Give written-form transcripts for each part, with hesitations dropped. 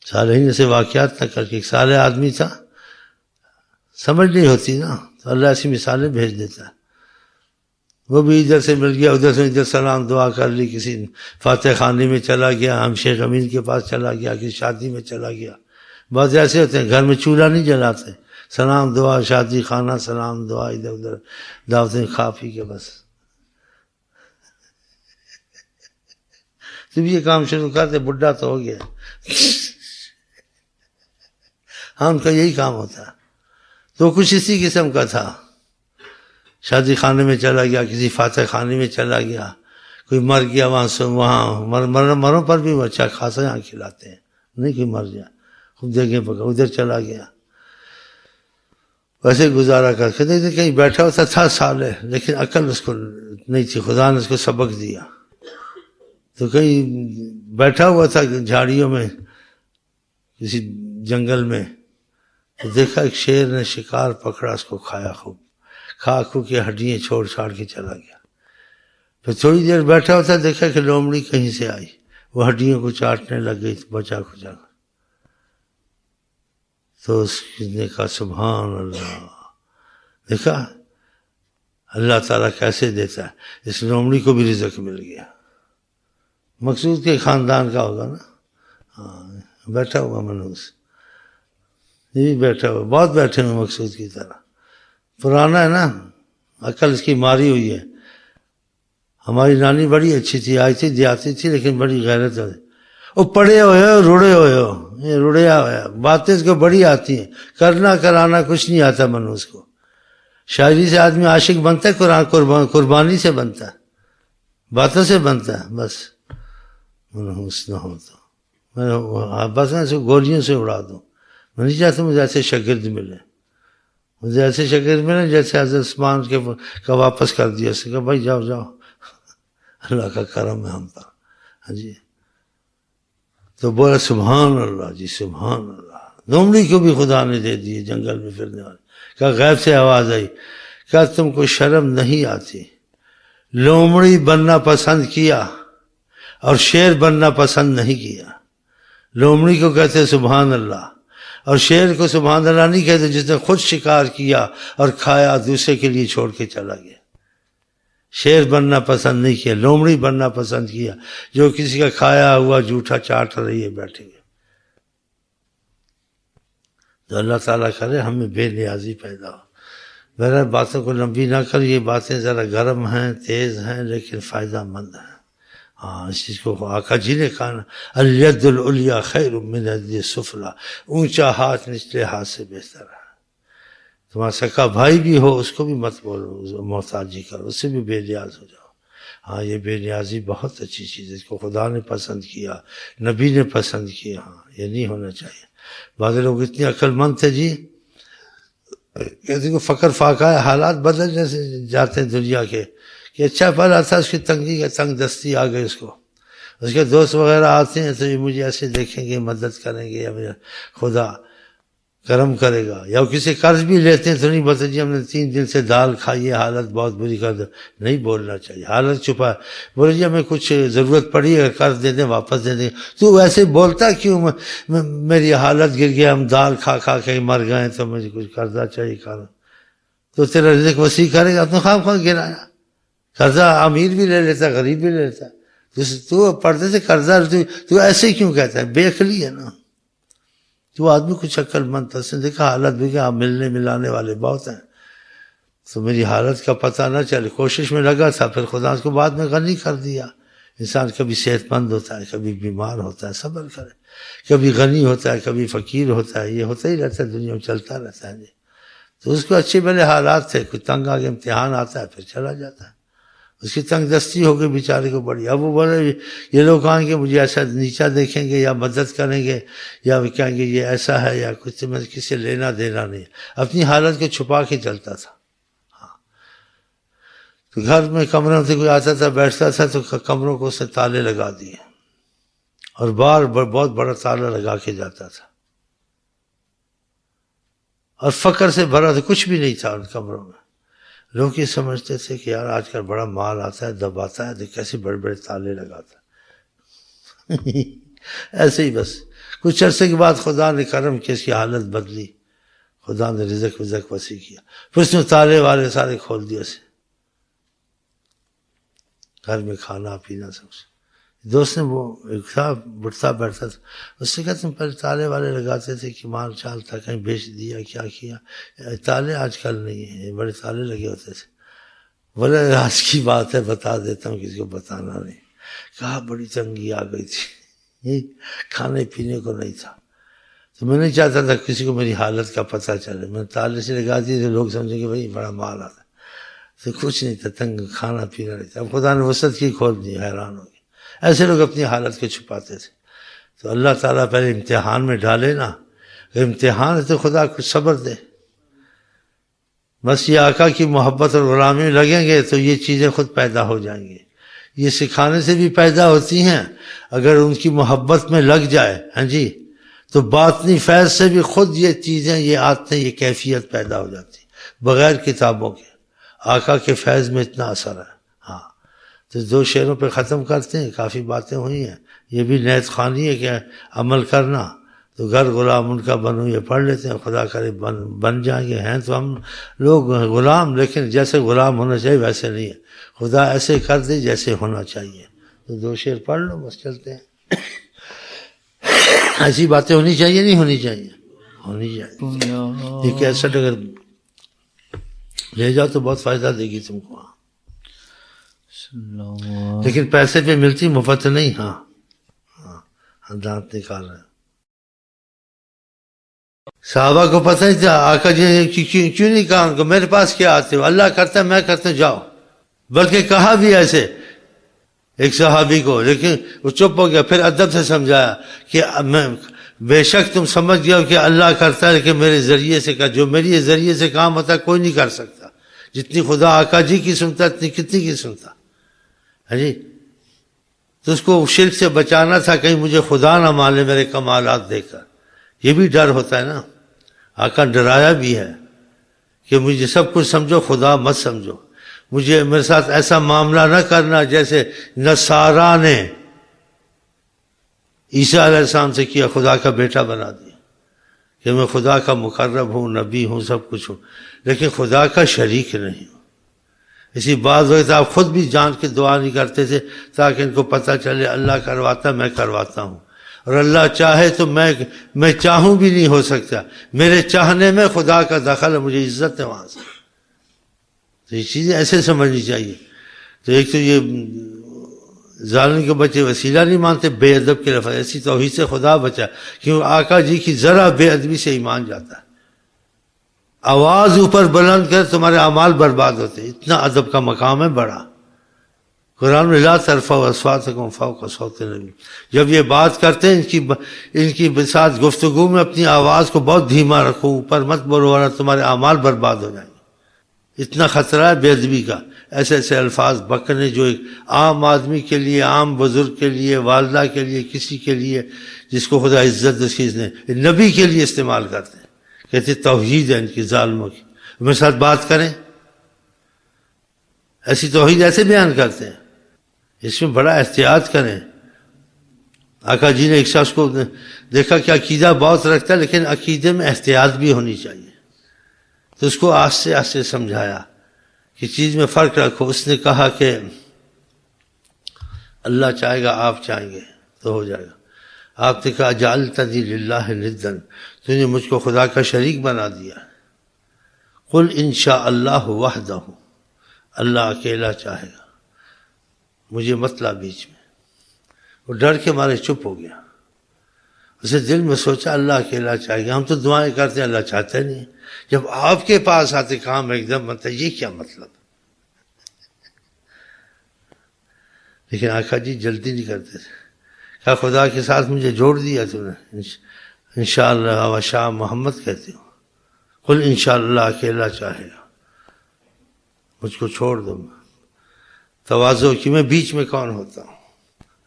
صالحین سے واقعات نہ کر کے، ایک صالح آدمی تھا، سمجھ نہیں ہوتی نا تو اللہ ایسی مثالیں بھیج دیتا ہے. وہ بھی ادھر سے مل گیا، ادھر سے ادھر سلام دعا کر لی، کسی فاتح خانے میں چلا گیا، ہم شیخ امین کے پاس چلا گیا، کسی شادی میں چلا گیا. بعض ایسے ہوتے ہیں گھر میں چولہا نہیں جلاتے، سلام دعا شادی خانہ، سلام دعا ادھر ادھر دعوتیں کھا پی کے بس. جب یہ کام شروع کرتے بڈھا تو ہو گیا. ہاں ان کا یہی کام ہوتا ہے. تو کچھ اسی قسم کا تھا، شادی خانے میں چلا گیا، کسی فاتح خانے میں چلا گیا، کوئی مر گیا وہاں سے وہاں مروں پر بھی وہ اچھا خاصا یہاں کھلاتے ہیں، نہیں کوئی مر گیا خوب دیکھیں پکا ادھر چلا گیا، ویسے گزارا کر کے دیکھتے کہیں بیٹھا ہوتا تھا صالح، لیکن عقل اس کو نہیں تھی، خدا نے اس کو سبق دیا. تو کہیں بیٹھا ہوا تھا جھاڑیوں میں کسی جنگل میں، تو دیکھا ایک شیر نے شکار پکڑا، اس کو کھایا، خوب کھا کھو کے ہڈیاں چھوڑ چھاڑ کے چلا گیا. پھر تھوڑی دیر بیٹھا ہوتا دیکھا کہ لومڑی کہیں سے آئی، وہ ہڈیوں کو چاٹنے لگ گئی، بچا کھچا. تو اس نے کہا سبحان اللہ، دیکھا اللہ تعالیٰ کیسے دیتا ہے. اس لومڑی کو بھی رزق مل گیا. مقصود کے خاندان کا ہوگا نا. ہاں بیٹھا ہوا منوس، یہ بھی بیٹھا ہوا، بہت بیٹھے ہوئے مقصود کی طرح. پرانا ہے نا، عقل اس کی ماری ہوئی ہے. ہماری نانی بڑی اچھی تھی، آئی تھی دیاتی تھی، لیکن بڑی غیرت ہے. وہ پڑے ہوئے ہو، رڑے ہوئے ہو، یہ رڑیا ہوا ہے. باتیں اس کو بڑی آتی ہیں، کرنا کرانا کچھ نہیں آتا منوس کو. شاعری سے آدمی عاشق بنتا ہے، قربانی سے بنتا ہے، باتوں سے بنتا ہے. بس منحوس نہ ہو تو بس میں اس کو گولیوں سے اڑا دوں. میں نہیں چاہتا مجھے ایسے شاگرد ملے، مجھے ایسے شاگرد ملے جیسے حضرت عثمان کا واپس کر دیا، اس نے کہا بھائی جاؤ جاؤ، اللہ کا کرم ہے ہم پر. ہاں جی. تو بولا سبحان اللہ جی سبحان اللہ. لومڑی کو بھی خدا نے دے دیے جنگل میں پھرنے والے. کہا غیب سے آواز آئی، کہا تم کو شرم نہیں آتی؟ لومڑی بننا پسند کیا اور شیر بننا پسند نہیں کیا. لومڑی کو کہتے سبحان اللہ، اور شیر کو سبحان اللہ نہیں کہتے جس نے خود شکار کیا اور کھایا، دوسرے کے لیے چھوڑ کے چلا گیا. شیر بننا پسند نہیں کیا، لومڑی بننا پسند کیا جو کسی کا کھایا ہوا جھوٹا چاٹ رہی ہے بیٹھے گئے. تو اللہ تعالیٰ کرے ہمیں بے نیازی پیدا ہو. میرا باتوں کو لمبی نہ کر، یہ باتیں ذرا گرم ہیں، تیز ہیں، لیکن فائدہ مند ہیں. ہاں اس چیز کو آقا جی نے کہا نا، الید العلیٰ خیر من الید السفلیٰ، اونچا ہاتھ نچلے ہاتھ سے بہتر ہے. تمہارا سکا بھائی بھی ہو اس کو بھی مت بولو محتاجی کرو، اس سے بھی بے نیاز ہو جاؤ. ہاں یہ بے نیازی بہت اچھی چیز ہے، اس کو خدا نے پسند کیا، نبی نے پسند کیا. ہاں یہ نہیں ہونا چاہیے. بعض لوگ اتنے عقل مند تھے جی، کہتے کو فقر فاقہ ہے، حالات بدلنے سے جاتے ہیں دنیا کے، کہ اچھا پھلا تھا اس کی تنگی کا تنگ دستی آ گئی، اس کے دوست وغیرہ آتے ہیں تو یہ مجھے ایسے دیکھیں گے، مدد کریں گے، یا میرا خدا کرم کرے گا. یا کسی قرض بھی لیتے ہیں تو نہیں بولتے جی ہم نے 3 دن سے دال کھائی ہے، حالت بہت بری کر دو. نہیں بولنا چاہیے، حالت چھپا. بولے جی ہمیں کچھ ضرورت پڑی ہے، قرض دے دیں واپس دے دیں. تو ویسے بولتا کیوں؟ میری حالت گر گیا، ہم دال کھا کھا کے مر گئے، تو مجھے کچھ قرضہ چاہیے کر. تو تیرا رزق وسیع کرے گا، تو خواہ خواہ گرایا. قرضہ امیر بھی لے لیتا، غریب بھی لے لیتا. تو پڑھتے تھے قرضہ، تو ایسے کیوں کہتا ہے؟ بے عقلی ہے نا. تو آدمی کچھ عقل مند تھا، اس نے دیکھا حالت بھی کہ ملنے ملانے والے بہت ہیں، تو میری حالت کا پتہ نہ چلے، کوشش میں لگا تھا. پھر خدا اس کو بعد میں غنی کر دیا. انسان کبھی صحت مند ہوتا ہے، کبھی بیمار ہوتا ہے، صبر کرے. کبھی غنی ہوتا ہے، کبھی فقیر ہوتا ہے، یہ ہوتا ہی رہتا ہے، دنیا میں چلتا رہتا ہے. تو اس کو اچھے بھلے حالات تھے، کوئی تنگ آگے امتحان آتا ہے پھر چلا جاتا ہے. اس کی تنگ دستی ہو گئی بیچارے کو بڑی. اب وہ بولے یہ لوگ کہیں گے مجھے ایسا نیچا دیکھیں گے یا مدد کریں گے یا کہیں گے یہ ایسا ہے یا کچھ، میں کسی سے لینا دینا نہیں. اپنی حالت کو چھپا کے چلتا تھا. تو گھر میں کمروں سے کوئی آتا تھا بیٹھتا تھا تو کمروں کو اس نے تالے لگا دیے، اور بار بہت بڑا تالا لگا کے جاتا تھا. اور فقر سے بھرا تھا، کچھ بھی نہیں تھا ان کمروں میں. لوگ یہ سمجھتے تھے کہ یار آج کل بڑا مال آتا ہے، دباتا ہے، دیکھ کیسے بڑے بڑے تالے لگاتا ہے. ایسے ہی بس کچھ عرصے کے بعد خدا نے کرم کیا، اس کی حالت بدلی، خدا نے رزق وسیع کیا، پھر اس نے تالے والے سارے کھول دیا اسے، گھر میں کھانا پینا سب سے۔ دوست نے وہ ایک تھا بٹھتا بیٹھتا تھا، اس سے کہا تم پہلے تالے والے لگاتے تھے کہ مال چال تھا کہیں بیچ دیا کیا کیا؟ تالے آج کل نہیں ہیں، بڑے تالے لگے ہوتے تھے۔ بولے آج کی بات ہے بتا دیتا ہوں، کسی کو بتانا نہیں۔ کہا بڑی تنگی آ گئی تھی، کھانے پینے کو نہیں تھا، تو میں نہیں چاہتا تھا کسی کو میری حالت کا پتہ چلے، میں تالے سے لگا دیے تو لوگ سمجھیں کہ بھائی بڑا مال آتا، تو کچھ نہیں تھا، تنگ کھانا پینا نہیں تھا۔ اب خدا نے وسعت کی کھول دی، حیران ہو گئے۔ ایسے لوگ اپنی حالت کو چھپاتے تھے، تو اللہ تعالیٰ پہلے امتحان میں ڈالے نا، امتحان ہے تو خدا کچھ صبر دے۔ بس یہ آقا کی محبت اور غلامی میں لگیں گے تو یہ چیزیں خود پیدا ہو جائیں گی، یہ سکھانے سے بھی پیدا ہوتی ہیں، اگر ان کی محبت میں لگ جائے، ہاں جی، تو باطنی فیض سے بھی خود یہ چیزیں، یہ عادتیں، یہ کیفیت پیدا ہو جاتی بغیر کتابوں کے۔ آقا کے فیض میں اتنا اثر ہے۔ ہاں، تو 2 شعروں پہ ختم کرتے ہیں، کافی باتیں ہوئی ہیں، یہ بھی نیت خوانی ہے کہ عمل کرنا، تو گھر غلام ان کا بنو، یہ پڑھ لیتے ہیں، خدا کرے بن جائیں گے۔ ہیں تو ہم لوگ غلام، لیکن جیسے غلام ہونا چاہیے ویسے نہیں ہے، خدا ایسے کر دے جیسے ہونا چاہیے۔ تو 2 شعر پڑھ لو، بس چلتے ہیں۔ ایسی باتیں ہونی چاہیے، نہیں ہونی چاہیے؟ ہونی چاہیے۔ یہ کیسٹ اگر لے جاؤ تو بہت فائدہ دے گی تم کو، لیکن پیسے پہ ملتی، مفت نہیں۔ ہاں ہاں، دانت نکال رہے ہیں۔ صحابہ کو پتہ نہیں تھا، آقا جی نے کیوں نہیں کہا ان کو میرے پاس کیا آتے ہو، اللہ کرتا ہے میں کرتا ہوں، جاؤ۔ بلکہ کہا بھی ایسے ایک صحابی کو، لیکن وہ چپ ہو گیا، پھر ادب سے سمجھایا کہ بے شک تم سمجھ گئے ہو کہ اللہ کرتا ہے، لیکن میرے ذریعے سے جو میری ذریعے سے کام ہوتا ہے کوئی نہیں کر سکتا، جتنی خدا آقا جی کی سنتا اتنی کتنی کی سنتا ہے جی۔ تو اس کو شرک سے بچانا تھا، کہیں مجھے خدا نہ مان لے میرے کمالات دیکھ کر، یہ بھی ڈر ہوتا ہے نا۔ آقا ڈرایا بھی ہے کہ مجھے سب کچھ سمجھو، خدا مت سمجھو، مجھے میرے ساتھ ایسا معاملہ نہ کرنا جیسے نصارا نے عیسیٰ علیہ السلام سے کیا، خدا کا بیٹا بنا دیا کہ میں خدا کا مقرب ہوں، نبی ہوں، سب کچھ ہوں، لیکن خدا کا شریک نہیں ہوں۔ اسی بعض وقت آپ خود بھی جان کے دعا نہیں کرتے تھے تاکہ ان کو پتہ چلے اللہ کرواتا میں کرواتا ہوں، اور اللہ چاہے تو میں چاہوں بھی نہیں ہو سکتا، میرے چاہنے میں خدا کا دخل ہے، مجھے عزت ہے وہاں سے۔ تو یہ چیزیں ایسے سمجھنی چاہیے۔ تو ایک تو یہ ظالم کے بچے وسیلہ نہیں مانتے، بے ادب کے لفظ، ایسی توحید سے خدا بچا، کیوں آقا جی کی ذرا بے ادبی سے ایمان جاتا ہے۔ آواز اوپر بلند کر تمہارے اعمال برباد ہوتے، اتنا ادب کا مقام ہے بڑا۔ قرآن میں لا ترفعوا اصواتکم فوق صوت النبی، جب یہ بات کرتے ہیں ان کی ساتھ گفتگو میں اپنی آواز کو بہت دھیما رکھو، اوپر مت بولو ورنہ تمہارے اعمال برباد ہو جائیں گے۔ اتنا خطرہ ہے بے ادبی کا، ایسے ایسے الفاظ بکنے جو ایک عام آدمی کے لیے، عام بزرگ کے لیے، والدہ کے لیے، کسی کے لیے جس کو خدا عزت اس چیز نے نبی کے لیے استعمال کرتے ہیں، کہتے توحید ہے ان کی ظالموں کی، میرے ساتھ بات کریں، ایسی توحید ایسے بیان کرتے ہیں، اس میں بڑا احتیاط کریں۔ آقا جی نے ایک شخص کو دیکھا کہ عقیدہ بہت رکھتا ہے لیکن عقیدے میں احتیاط بھی ہونی چاہیے، تو اس کو آہستہ آہستہ سمجھایا کہ چیز میں فرق رکھو۔ اس نے کہا کہ اللہ چاہے گا، آپ چاہیں گے تو ہو جائے گا۔ آپ نے کہا جعلتنی للہ ندا، تو نے مجھ کو خدا کا شریک بنا دیا۔ قل ان شاء اللہ وحدہ، اللہ اکیلا چاہے گا، مجھے مطلع بیچ میں۔ وہ ڈر کے مارے چپ ہو گیا، اسے دل میں سوچا اللہ اکیلا چاہے گا، ہم تو دعائیں کرتے ہیں اللہ چاہتا نہیں، جب آپ کے پاس آتے کام ایک دم بنتا، یہ کیا مطلب؟ لیکن آقا جی جلدی نہیں کرتے تھے، کہا خدا کے ساتھ مجھے جوڑ دیا تو نے، انشاءاللہ و شاء محمد کہتے ہو، قل انشاءاللہ اکیلا چاہے گا، مجھ کو چھوڑ دو۔ تواضع کی میں بیچ میں کون ہوتا ہوں،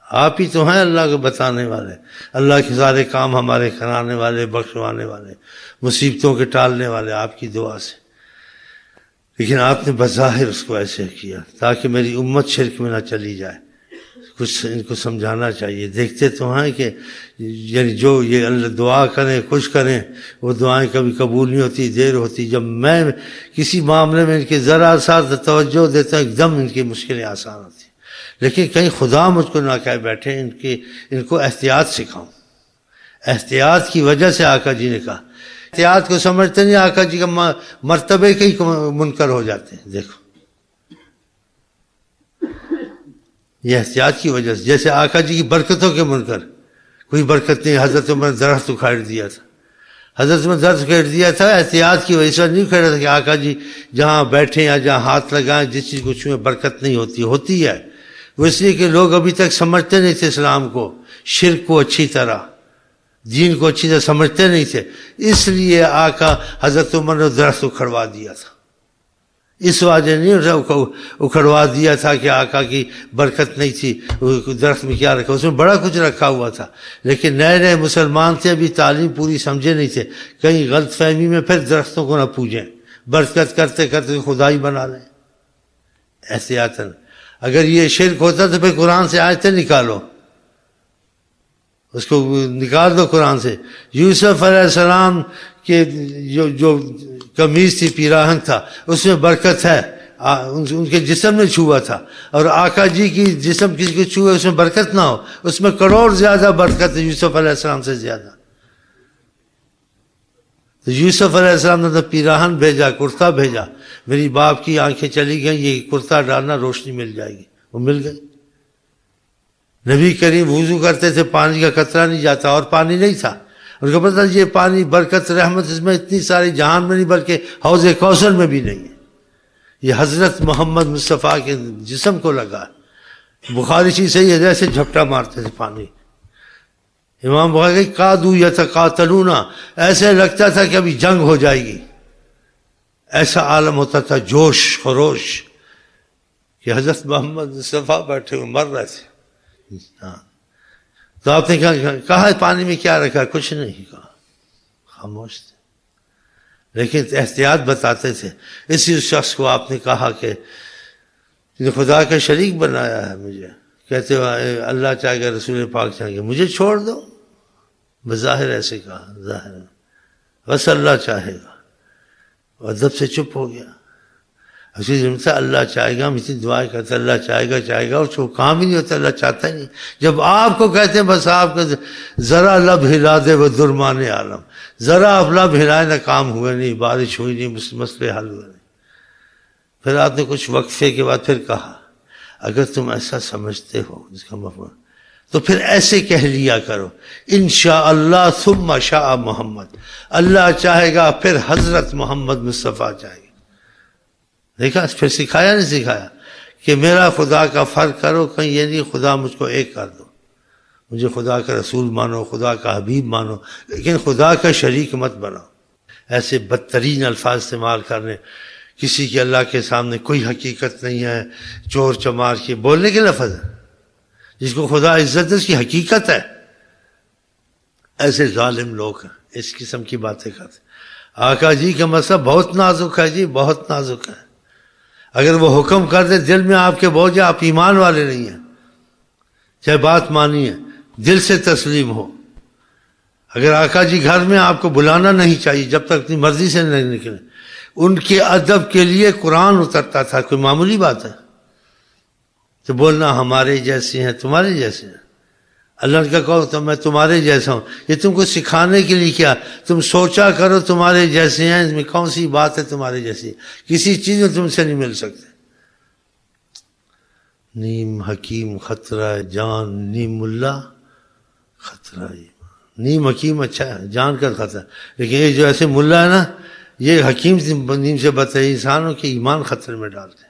آپ ہی تو ہیں اللہ کو بتانے والے، اللہ کے سارے کام ہمارے کرانے والے، بخشوانے والے، مصیبتوں کے ٹالنے والے آپ کی دعا سے، لیکن آپ نے بظاہر اس کو ایسے کیا تاکہ میری امت شرک میں نہ چلی جائے۔ کچھ ان کو سمجھانا چاہیے. دیکھتے تو ہیں کہ یعنی جو یہ اللہ دعا کریں کچھ کریں وہ دعائیں کبھی قبول نہیں ہوتی، دیر ہوتی. جب میں کسی معاملے میں ان کے ذرا سا توجہ دیتا ہوں ایک دم ان کی مشکلیں آسان ہوتی. لیکن کہیں خدا مجھ کو نہ کہہ بیٹھے ان کو احتیاط سکھاؤں. احتیاط کی وجہ سے آقا جی نے کہا. احتیاط کو سمجھتے نہیں، آقا جی کا مرتبے کے ہی منکر ہو جاتے ہیں. دیکھو یہ احتیاط کی وجہ سے، جیسے آقا جی کی برکتوں کے منکر. کوئی برکت نہیں، حضرت عمر درخت اکھاڑ دیا تھا. حضرت عمر درخت اکھاڑ دیا تھا احتیاط کی وجہ سے نہیں اکھاڑا تھا کہ آقا جی جہاں بیٹھیں یا جہاں ہاتھ لگائیں جس چیز کو چھوئیں برکت نہیں ہوتی ہے. وہ اس لیے کہ لوگ ابھی تک سمجھتے نہیں تھے اسلام کو، شرک کو اچھی طرح، دین کو اچھی طرح سمجھتے نہیں تھے. اس لیے آقا حضرت عمر نے درخت اکھڑوا دیا تھا. اس وجہ نہیں اکھڑوا دیا تھا کہ آقا کی برکت نہیں تھی. درخت میں کیا رکھا، اس میں بڑا کچھ رکھا ہوا تھا. لیکن نئے نئے مسلمان تھے، ابھی تعلیم پوری سمجھے نہیں تھے. کہیں غلط فہمی میں پھر درختوں کو نہ پوجیں، برکت کرتے کرتے خدائی بنا لیں. احتیاطاً اگر یہ شرک ہوتا تو پھر قرآن سے آیتیں نکالو، اس کو نکال دو قرآن سے. یوسف علیہ السلام کے جو قمیض تھی، پیراہن تھا، اس میں برکت ہے، ان کے جسم نے چھوا تھا. اور آقا جی کی جسم کسی کو چھوئے اس میں برکت نہ ہو، اس میں کروڑ زیادہ برکت ہے یوسف علیہ السلام سے زیادہ. تو یوسف علیہ السلام نے تو پیراہن بھیجا، کرتا بھیجا. میری باپ کی آنکھیں چلی گئیں، یہ کرتا ڈالنا روشنی مل جائے گی. وہ مل گئی. نبی کریم وضو کرتے تھے، پانی کا قطرہ نہیں جاتا، اور پانی نہیں تھا. ان کو پتا یہ پانی برکت رحمت اس میں اتنی ساری جہان میں نہیں بلکہ حوض کوثر میں بھی نہیں ہے. یہ حضرت محمد مصطفیٰ کے جسم کو لگا. بخاری چیز سے یہ جیسے جھپٹا مارتے تھے پانی. امام بخاری قادو یتقاتلون، ایسے لگتا تھا کہ ابھی جنگ ہو جائے گی. ایسا عالم ہوتا تھا، جوش خروش، کہ حضرت محمد مصطفیٰ بیٹھے ہوئے مر رہے تھے. تو آپ نے کہا پانی میں کیا رکھا؟ کچھ نہیں کہا، خاموش تھے. لیکن احتیاط بتاتے تھے. اسی شخص کو آپ نے کہا کہ خدا کا شریک بنایا ہے مجھے. کہتے ہو اللہ چاہے گا، رسول پاک چاہے گا، مجھے چھوڑ دو. بظاہر ایسے کہا، ظاہر بس اللہ چاہے گا. اور ادب سے چپ ہو گیا. اللہ چاہے گا، ہم اتنی دعائیں کرتے اللہ چاہے گا، اور جو کام ہی نہیں ہوتا اللہ چاہتا ہی نہیں. جب آپ کو کہتے ہیں بس آپ کا ذرا لب ہلا دے وہ درمان عالم، ذرا آپ لب ہلائے نہ کام ہوئے نہیں، بارش ہوئی نہیں، مسئلے حل ہوئے نہیں. پھر آپ نے کچھ وقفے کے بعد پھر کہا اگر تم ایسا سمجھتے ہو اس کا مفہوم تو پھر ایسے کہہ لیا کرو انشاءاللہ ثم شاء محمد، اللہ چاہے گا پھر حضرت محمد مصطفیٰ چاہے گا. دیکھا پھر سکھایا نہیں سکھایا کہ میرا خدا کا فرق کرو، کہیں یہ نہیں خدا مجھ کو ایک کر دو، مجھے خدا کا رسول مانو، خدا کا حبیب مانو، لیکن خدا کا شریک مت بناؤ. ایسے بدترین الفاظ استعمال کرنے، کسی کے اللہ کے سامنے کوئی حقیقت نہیں ہے، چور چمار کے بولنے کے لفظ ہے، جس کو خدا عزت ہے اس کی حقیقت ہے. ایسے ظالم لوگ ہیں، اس قسم کی باتیں کرتے. آقا جی کا مسئلہ بہت نازک ہے جی، بہت نازک ہے. اگر وہ حکم کر دے دل میں آپ کے بوجھ، آپ ایمان والے نہیں ہیں. چاہے بات مانی ہے، دل سے تسلیم ہو. اگر آقا جی گھر میں آپ کو بلانا نہیں چاہیے جب تک اپنی مرضی سے نہیں نکلے. ان کے ادب کے لیے قرآن اترتا تھا، کوئی معمولی بات ہے؟ تو بولنا ہمارے جیسے ہیں تمہارے جیسے ہیں. اللہ نے کہا تو میں تمہارے جیسا ہوں. یہ تم کو سکھانے کے لیے کیا؟ تم سوچا کرو تمہارے جیسے ہیں، اس میں کون سی بات ہے تمہارے جیسی؟ کسی چیز میں تم سے نہیں مل سکتے. نیم حکیم خطرہ جان، نیم ملا خطرہ ایمان. نیم حکیم اچھا ہے، جان کا خطرہ، لیکن یہ جو ایسے ملا ہے نا، یہ حکیم نیم سے بتائے انسانوں کے ایمان خطرے میں ڈالتے ہیں.